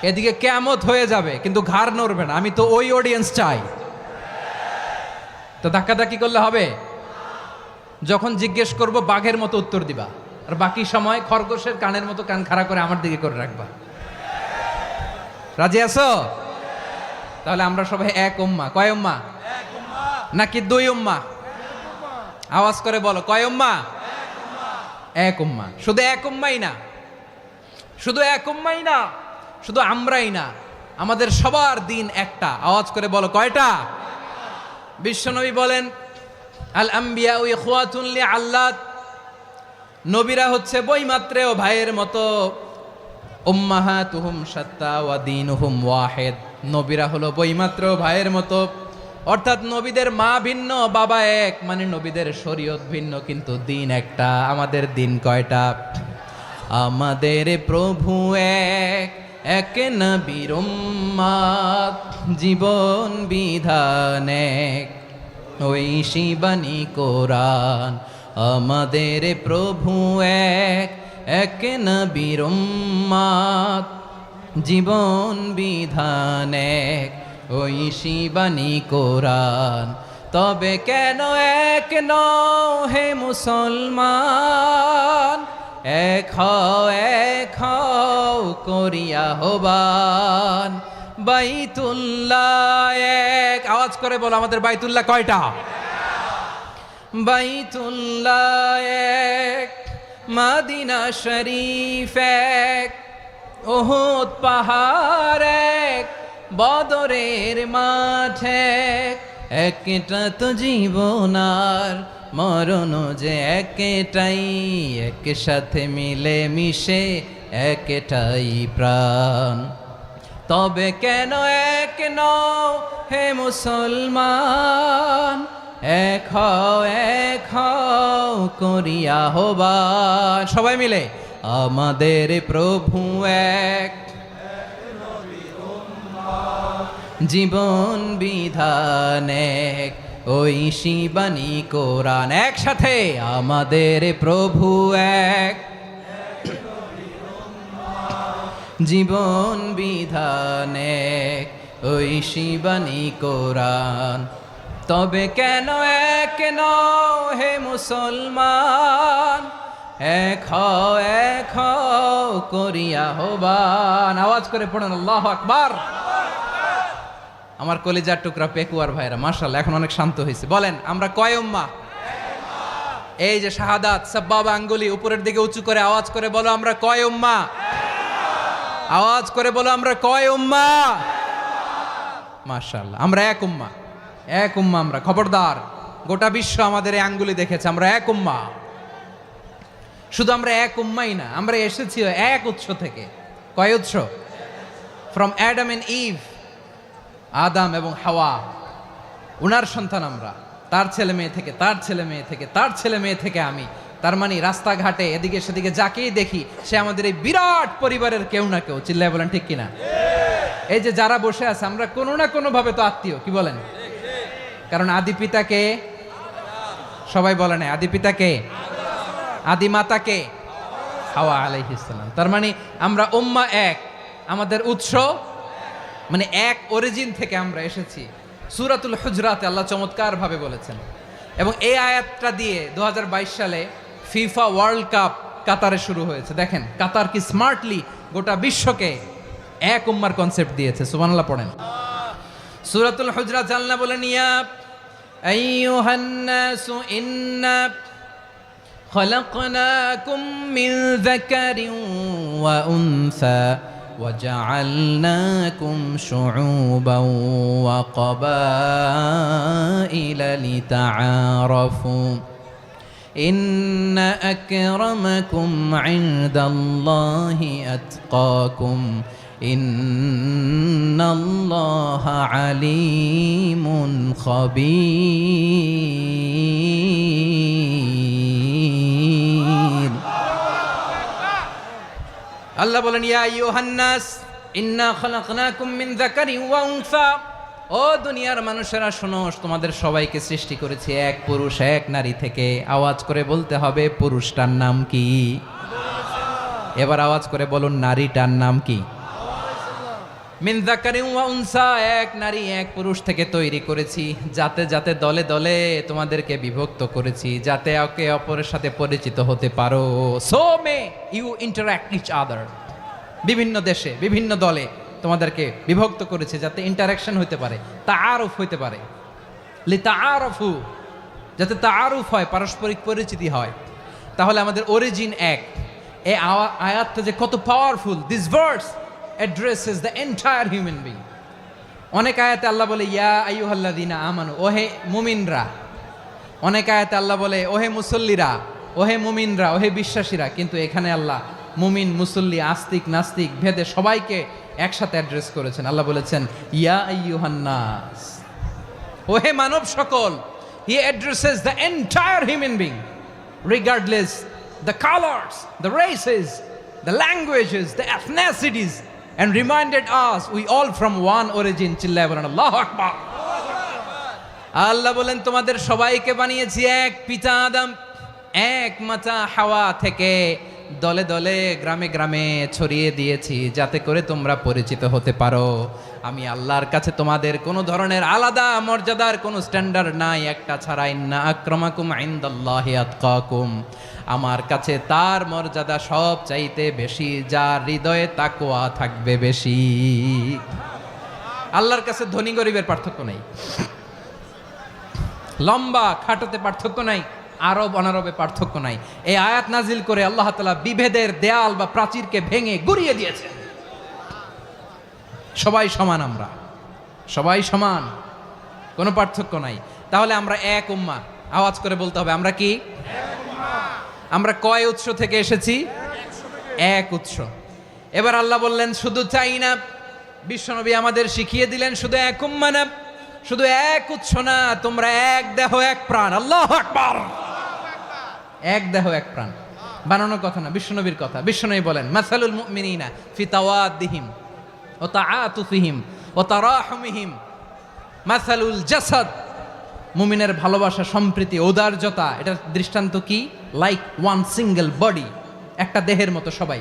এদিকে কিয়ামত হয়ে যাবে কিন্তু ঘাড় নড়বে না। আমি তো ওই অডিয়েন্স চাই। তো ধাক্কাধাক্কি করলে হবে? যখন জিজ্ঞেস করব বাঘের মতো উত্তর দিবা, আর বাকি সময় খরগোশের কানের মতো কান খাড়া করে আমার দিকে করে রাখবা। রাজি আছো? তাহলে আমরা সবাই এক উম্মাহ। কয় উম্মাহ? নাকি দুই উম্মাহ? আওয়াজ করে বলো, কয় উম্মাহ? এক উম্মাহ। শুধু এক উম্মাই না, শুধু এক উম্মাই না, শুধু আমরাই না, আমাদের সবার দিন একটা। আওয়াজ করে বলো কয়টা? বিশ্বনবী বলেন, আল আম্বিয়া ইখওয়াতুন লিআল্লাত, নবীরা হচ্ছে বৈমাত্রেয় ভাইয়ের মতো। উম্মাহাতুহুম শাত্তা ওয়া দীনুহুম ওয়াহিদ, নবীরা হলো বৈমাত্রেয় ভাইয়ের মতো। অর্থাৎ নবীদের মা ভিন্ন, বাবা এক, মানে নবীদের শরীয়ত ভিন্ন, কিন্তু দিন একটা। আমাদের দিন কয়টা? আমাদের প্রভু এক, এক নবীর উম্মাত, জীবন বিধান এক, ওই শিবানী কোরআন। আমাদের প্রভু এক, এক নবীর উম্মাত, জীবন বিধান এক, ওই শিবানী কোরআন। তবে কেন এক নও হে মুসলমান, এক হও করিয়া হবান। বাইতুল্লাহ এক, আওয়াজ করে বলো আমাদের বাইতুল্লাহ কয়টা? বাইতুল্লাহ এক, মদিনা শরীফ এক, উহুদ পাহাড় এক, বদরের মাঠ এক। একটা তো জীবন আর মরণ যে একটাই, একসাথে মিলে মিশে একটাই প্রাণ। তবে কেন এক নও হে মুসলমান, এক হও করিয়া হবান। সবাই মিলে আমাদের প্রভু এক, জীবন বিধান এক, ওই শিবানী কোরআন। একসাথে আমাদের প্রভু এক, জীবন বিধানে ওই শিবানী কোরআন। তবে কেন এক নও হে মুসলমান, এক হও করিয়া আহ্বান। আওয়াজ করে পড়েন আল্লাহু আকবার। আমার কলিজার টুকরা পেকুয়ার ভাইরা মাশাআল্লাহ এখন অনেক শান্ত হয়েছে। বলেন আমরা কয় উম্মাহ? এই যে শাহাদাত সাব্বাবা আঙ্গুলি উপরের দিকে উঁচু করে আওয়াজ করে বলো আমরা কয় উম্মাহ? আওয়াজ করে বলো আমরা কয় উম্মাহ? মাশাআল্লাহ আমরা এক উম্মাহ, এক উম্মাহ আমরা। খবরদার, গোটা বিশ্ব আমাদের এই আঙ্গুলি দেখেছে আমরা এক উম্মাহ। শুধু আমরা এক উম্মাই না, আমরা এসেছি এক উৎস থেকে। কয় উৎস? ফ্রম অ্যাডাম এন্ড ইভ, আদম এবং হাওয়া, উনার সন্তান আমরা। তার ছেলে মেয়ে থেকে, তার ছেলে মেয়ে থেকে, তার ছেলে মেয়ে থেকে আমি। তার মানে রাস্তাঘাটে এদিকে সেদিকে যাকেই দেখি সে আমাদের এই বিরাট পরিবারের কেউ না কেউ। চিল্লায় বলেন ঠিক কিনা? এই যে যারা বসে আছে আমরা কোনো না কোনো ভাবে তো আত্মীয়, কি বলেন? কারণ আদি পিতাকে সবাই বলে না, আদি পিতাকে, আদি মাতাকে হাওয়া আলাইহিস সালাম। তার মানে আমরা উম্মাহ এক, আমাদের উৎস মানে এক অরিজিন থেকে আমরা এসেছি। সূরাতুল হুজরাতে আল্লাহ চমৎকার ভাবে বলেছেন। এবং এই আয়াতটা দিয়ে 2022 সালে ফিফা ওয়ার্ল্ড কাপ কাতারে শুরু হয়েছে। দেখেন কাতার কি স্মার্টলি গোটা বিশ্বকে এক উম্মার কনসেপ্ট দিয়েছে। সুবহানাল্লাহ পড়েন। সূরাতুল হুজরাত আল্লাহ বলেন ইয়া আইয়ুহান নাসু ইন্না খলাকনাকুম মিন যাকারিন ওয়া উনসা وجعلناكم شعوبا وقبائل لتعارفوا إن أكرمكم عند الله أتقاكم إن الله عليم خبير। আল্লাহ বলেন ইয়া আইয়ুহান নাস ইন্না খলাকনাকুম মিন যাকারিন ওয়া উনসা। ও দুনিয়ার মানুষেরা শোনো, তোমাদের সবাইকে সৃষ্টি করেছি এক পুরুষ এক নারী থেকে। আওয়াজ করে বলতে হবে পুরুষটার নাম কি? এবার আওয়াজ করে বলুন নারীটার নাম কি? মিন যাকারিন ওয়া উনসা, এক নারী এক পুরুষ থেকে তৈরি করেছি। যাতে যাতে দলে দলে তোমাদেরকে বিভক্ত করেছি, যাতে একে অপরের সাথে পরিচিত হতে পারো। So may you interact each other. বিভিন্ন দেশে বিভিন্ন দলে তোমাদেরকে বিভক্ত করেছে যাতে ইন্টারাকশন হতে পারে, তাআরুফ হতে পারে। লিতাআরফু, যাতে তাআরুফ হয়, পারস্পরিক পরিচিতি হয়। তাহলে আমাদের অরিজিন এক। এই আয়াতটা যে কত powerful. This verse addresses the entire human being. অনেক আয়াতে আল্লাহ বলে ইয়া আইয়ুহাল্লাযীনা আমানু, ওহে মুমিনরা। অনেক আয়াতে আল্লাহ বলে ওহে মুসল্লিরা, ওহে মুমিনরা, ওহে বিশ্বাসীরা। কিন্তু এখানে আল্লাহ মুমিন মুসল্লি আস্তিক নাস্তিক ভেদে সবাইকে একসাথে অ্যাড্রেস করেছেন। আল্লাহ বলেছেন ইয়া আইয়ুহান নাস, ওহে মানব সকল। He addresses the entire human being regardless the colors, the races, the languages, the ethnicities, and reminded us we all from one origin. চিল্লায় বলেন আল্লাহু আকবার। আল্লাহ বলেন তোমাদের সবাইকে বানিয়েছি এক পিতা আদম, এক মাতা হাওয়া থেকে। দলে দলে গ্রামে গ্রামে ছড়িয়ে দিয়েছি যাতে করে তোমরা পরিচিত হতে পারো। আমি আল্লাহর কাছে তোমাদের কোনো ধরনের আলাদা মর্যাদার কোনো স্ট্যান্ডার্ড নাই একটা ছাড়া। ইন্না আক্রামাকুম ইনদাল্লাহি আতকাকুম, আমার কাছে তার মর্যাদা সব চাইতে বেশি যার হৃদয়ে তাকওয়া থাকবে বেশি। আল্লাহর কাছে ধনী গরিবের পার্থক্য নাই, লম্বা খাটোতে পার্থক্য নাই, আরব অনারবে পার্থক্য নাই। এই আয়াত নাজিল করে আল্লাহ তাআলা বিভেদের দেয়াল বা প্রাচীরকে ভেঙে গুড়িয়ে দিয়েছে। সবাই সমান, আমরা সবাই সমান, কোনো পার্থক্য নাই। তাহলে আমরা এক উম্মাহ। আওয়াজ করে বলতে হবে আমরা কি? আমরা কয় উৎস থেকে এসেছি? এক উৎস। এবার আল্লাহ বললেন শুধু চাই না, বিশ্বনবী আমাদের শিখিয়ে দিলেন শুধু এক উম্মাহ না, শুধু এক উৎস না, তোমরা এক দেহ এক প্রাণ। আল্লাহু আকবার। এক দেহ এক প্রাণ বানানোর কথা না, বিশ্বনবীর কথা। বিশ্বনবী বলেন মাসালুল মুমিনিনা ফি তাওয়াদ্দিহিম ওয়া তাআতুফিহিম ওয়া তারাহুমিহিম মাসালুল জাসাদ। মুমিনের ভালোবাসা, সম্প্রীতি, ঔদার্যতা, এটার দৃষ্টান্ত কি? লাইক ওয়ান সিঙ্গেল বডি, একটা দেহের মতো সবাই।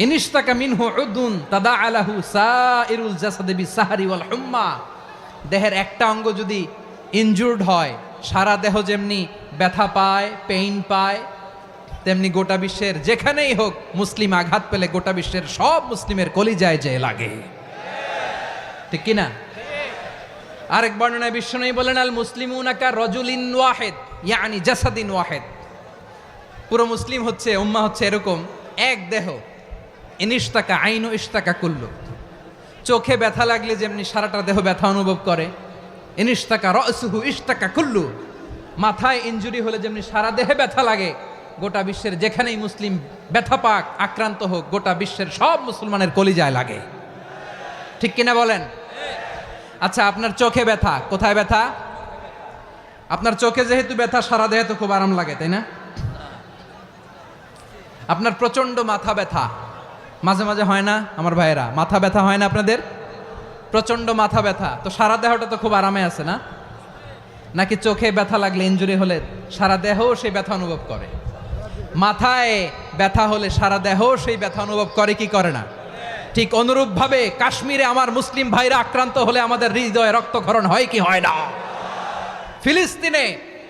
ইনিশতাকা মিনহু উদুন তাদাআ লাহু সাইরুল জাসাদি বিসাহরি ওয়াল হুম্মা। দেহের একটা অঙ্গ যদি ইনজুর্ড হয়, সারা দেহ যেমনি ব্যথা পায়, পেইন পায়, তেমনি গোটা বিশ্বের যেখানেই হোক মুসলিম আঘাত পেলে গোটা বিশ্বের সব মুসলিমের কলিজায় যে লাগে, ঠিক কিনা? আরেক বর্ণনায় বিশ্বনবী বলেন, আল মুসলিমুনা কা রাজুলিন ওয়াহিদ ইয়ানি জাসাদিন ওয়াহিদ। পুরো মুসলিম হচ্ছে, উম্মাহ হচ্ছে এরকম এক দেহ। ইনিশতাকা আইনু ইশতাকা কুল্লু। চোখে ব্যথা লাগলে যেমনি সারাটা দেহ ব্যথা অনুভব করে, ইনিশতাকা রাসুহু ইশতাকা কুল্লু। মাথায় ইনজুরি হলে যেমনি সারা দেহে ব্যথা লাগে, গোটা বিশ্বের যেখানেই মুসলিম ব্যথা পাক, আক্রান্ত হোক, গোটা বিশ্বের সব মুসলমানের কলিজায় লাগে, ঠিক কিনা বলেন? আচ্ছা, আপনার চোখে ব্যথা, কোথায় ব্যথা? আপনার চোখে যেহেতু ব্যথা, সারা দেহে তো খুব আরাম লাগে, তাই না? আপনার প্রচন্ড মাথা ব্যথা মাঝে মাঝে হয় না আমার ভাইয়েরা? মাথা ব্যথা হয় না আপনাদের? প্রচন্ড মাথা ব্যথা, তো সারা দেহটা তো খুব আরামে আছে না? নাকি চোখে ব্যথা লাগলে, ইনজুরি হলে সারা দেহ সেই ব্যথা অনুভব করে? মাথায় ব্যথা হলে সারা দেহ সেই ব্যথা অনুভব করে কি করে না? ঠিক অনুরূপভাবে কাশ্মীরে আমার মুসলিম ভাইরা আক্রান্ত হলে আমাদের হৃদয়ে রক্তক্ষরণ হয় কি হয় না? ফিলিস্তিনে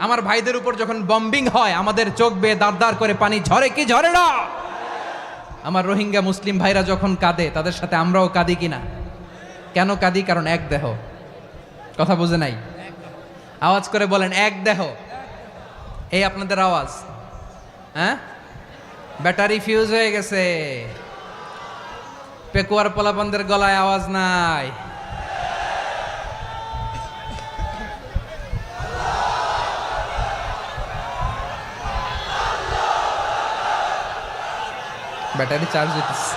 আমার ভাইদের উপর যখন বম্বিং হয়, আমাদের চোখ বেয়ে দাঁড় দাঁড় করে পানি ঝরে কি ঝরে না? আমার রোহিঙ্গা মুসলিম ভাইরা যখন কাঁদে, তাদের সাথে আমরাও কাঁদি কিনা? কেন কাঁদি? কারণ এক দেহ। কথা বুঝে নাই? আওয়াজ করে বলেন, এক দেহ। এই আপনাদের আওয়াজ, হ্যাঁ? ব্যাটারি ফিউজ হয়ে গেছে, পেকুয়ার পোলাপানদের গলায় আওয়াজ নাই। ব্যাটারি চার্জ হইতেছে।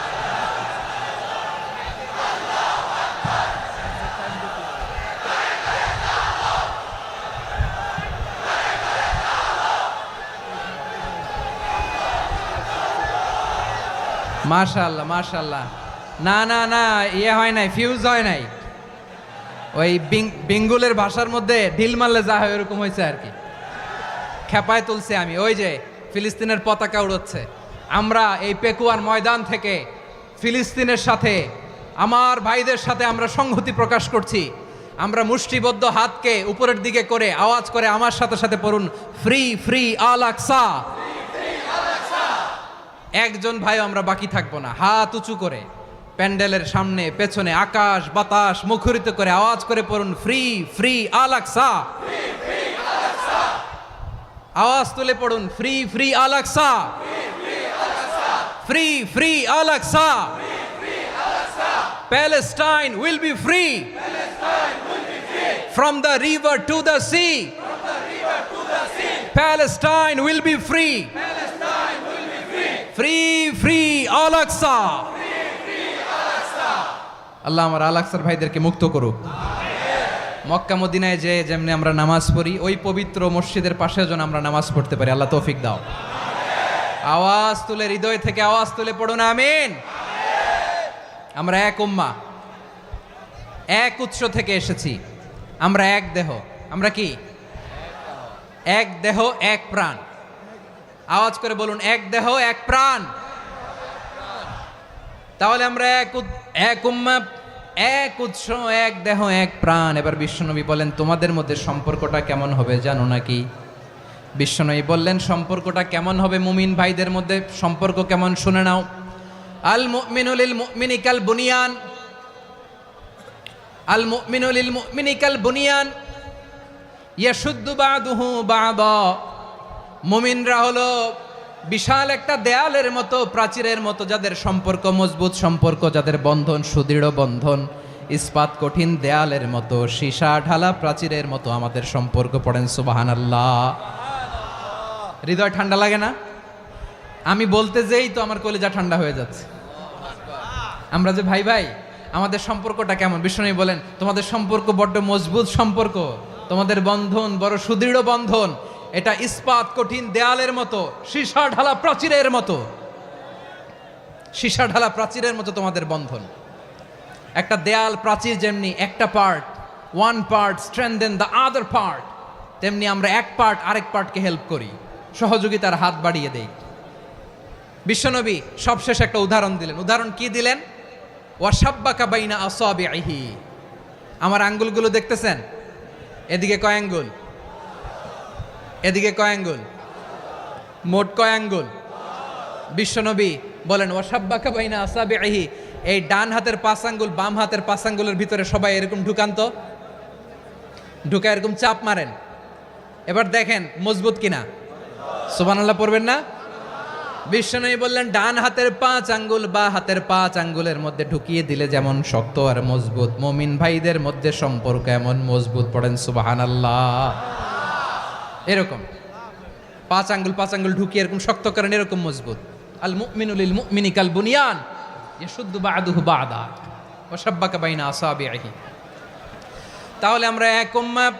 মাশাআল্লাহ মাশাআল্লাহ। না না না, ইয়ে হয় নাই, ফিউজ হয় নাই। ওই বেঙ্গলের ভাষার মধ্যে ঢিল মারলে যা হয় এরকম হয়েছে আর কি। খেপায় তুলছে আমি। ওই যে ফিলিস্তিনের পতাকা উড়োচ্ছে, আমরা এই পেকুয়ার ময়দান থেকে ফিলিস্তিনের সাথে, আমার ভাইদের সাথে আমরা সংহতি প্রকাশ করছি। আমরা মুষ্টিবদ্ধ হাতকে উপরের দিকে করে আওয়াজ করে আমার সাথে সাথে পড়ুন, ফ্রি ফ্রি আল আকসা। একজন ভাই আমরা বাকি থাকবো না। হাত উঁচু করে প্যান্ডেলের সামনে পেছনে আকাশ বাতাস মুখরিত করে আওয়াজ করে পড়ুন, ফ্রি ফ্রি আল আকসা। আওয়াজ তুলে পড়ুন, free free Al Aqsa, free free Al Aqsa. Palestine will be free from the river to the sea. Palestine will be free. Free free Al Aqsa. আল্লাহ আমার আল আকসার ভাইদেরকে মুক্ত করুক। মক্কা মদিনায় যে যেমনি আমরা নামাজ পড়ি, ওই পবিত্র মসজিদের পাশে যেন আমরা নামাজ পড়তে পারি। আল্লাহ তৌফিক দাও। আওয়াজ তুলে, হৃদয় থেকে আওয়াজ তুলে পড়ুন আমিন। আমরা এক উম্মাহ, এক উৎস থেকে এসেছি, আমরা এক দেহ। আমরা কি? এক দেহ এক প্রাণ। আওয়াজ করে বলুন, এক দেহ এক প্রাণ। তাহলে আমরা এক উম্মাহ, এক উৎস, এক দেহ এক প্রাণ। এবার বিশ্বনবী বলেন, তোমাদের মধ্যে সম্পর্কটা কেমন হবে জানো নাকি? বিশ্বনবী বললেন, সম্পর্কটা কেমন হবে মুমিন ভাইদের মধ্যে? সম্পর্ক কেমন শুনে নাও। আল মুমিনু লিল মুমিনি কাল বুনিয়ান, আল মুমিনু লিল মুমিনি কাল বুনিয়ান ইয়াশুদ্দু বাদুহু বাদা। মুমিনরা হলো বিশাল একটা দেয়ালের মতো, প্রাচীরের মতো, যাদের সম্পর্ক মজবুত সম্পর্ক, যাদের বন্ধন সুদৃঢ় বন্ধন, ইস্পাত কঠিন দেয়ালের মতো, সীসা ঢালা প্রাচীরের মতো আমাদের সম্পর্ক। পড়েন সুবহানাল্লাহ। হৃদয় ঠান্ডা লাগে না? আমি বলতে যেই তো আমার কলিজা ঠান্ডা হয়ে যাচ্ছে। আমরা যে ভাই ভাই, আমাদের সম্পর্কটা কেমন? বিশ্বনবী বলেন, তোমাদের সম্পর্ক বড্ড মজবুত সম্পর্ক, তোমাদের বন্ধন বড় সুদৃঢ় বন্ধন। এটা ইস্পাত কঠিন দেয়ালের মতো, সীসা ঢালা প্রাচীরের মতো, সীসা ঢালা প্রাচীরের মতো তোমাদের বন্ধন। একটা দেয়াল প্রাচীর যেমনি একটা part, one part strengthen the other part, তেমনি আমরা এক পার্ট আরেক পার্টকে হেল্প করি, সহযোগিতার হাত বাড়িয়ে দেই। বিশ্বনবী সবশেষ একটা উদাহরণ দিলেন। উদাহরণ কি দিলেন? ওয়াসাব্বাকা বাইনা আসাবিহি, আমার আঙ্গুলগুলো দেখতেছেন? এদিকে কয় আঙ্গুল, এদিকে কয় আঙ্গুল, মোট কয় আঙ্গুল? বিশ্বনবী বলেন ওয়াসাব্বাকা বাইনা আসাবিহি, এই ডান হাতের 5 আঙ্গুল বাম হাতের 5 আঙ্গুলের ভিতরে সবাই এরকম ঢুকান্ত, ঢুকা এরকম চাপ মারেন। এবার দেখেন মজবুত কিনা। সুবহানাল্লাহ পড়বেন না? বিশ্বনবী বললেন ডান হাতের 5 আঙ্গুল বা হাতের 5 আঙ্গুলের মধ্যে ঢুকিয়ে দিলে যেমন শক্ত আর মজবুত, মুমিন ভাইদের মধ্যে সম্পর্ক এমন মজবুত। পড়েন সুবহানাল্লাহ। এরকম 5 আঙ্গুল ঢুকিয়ে এরকম শক্ত করেন, এরকম মজবুত। আল মুমিনু লিল মুমিনি কাল বুনিয়ান ইয়াশুদ্দু বা'দুহু বা'দা ওয়া শাব্বাকা বাইনা আসাবিহি। তাহলে আমরা এক উম্মাহ